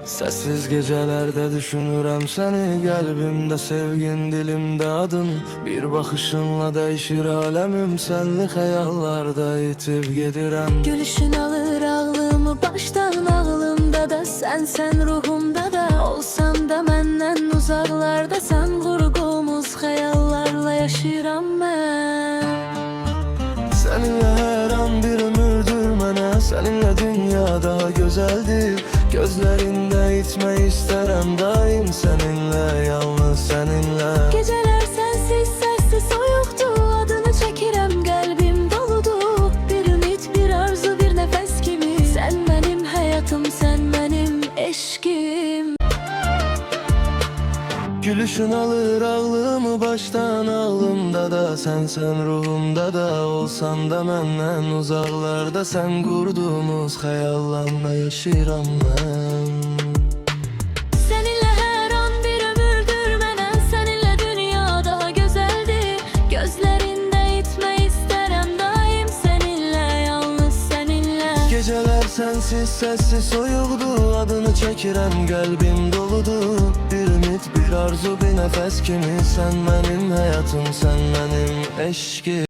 Sessiz gecelerde düşünürəm seni, qəlbimdə sevgin, dilimdə adın. Bir baxışınla dəyişir aləmim, sənli xəyallarda itib gedirəm. Gülüşün alır ağlımı baştan, ağlımda da sen ruhumda da. Olsam da məndən uzaqlardasan, qurduğumuz xəyallarla yaşayıram mən. Seninle her an bir ömürdür mənə, seninle dünya daha gözəldir. Gözlerinde itme isterim daim, seninle, yalnız seninle. Geceler sensiz, sessiz, soyuqdu. Adını çəkirəm, qəlbim doludur. Bir ümit, bir arzu, bir nəfəs kimi. Sən mənim həyatım, sən mənim eşkim. Gülüşün alır ağlımı baştan, ağlımda da sen ruhumda da. Olsan da məndən uzaqlarda, sen qurduğumuz xəyallarla yaşayıram mən. Seninle her an bir ömürdür mənə, seninle dünya daha gözəldir. Gözlərində itmə istərəm daim, seninle, yalnız seninle. Geceler sensiz, sessiz, soyuqdur. Adını çəkirəm, qəlbim doludur. Bir ümit, bir arzu, bir nəfəs kimi. Sən mənim həyatım, sən mənim eşqim.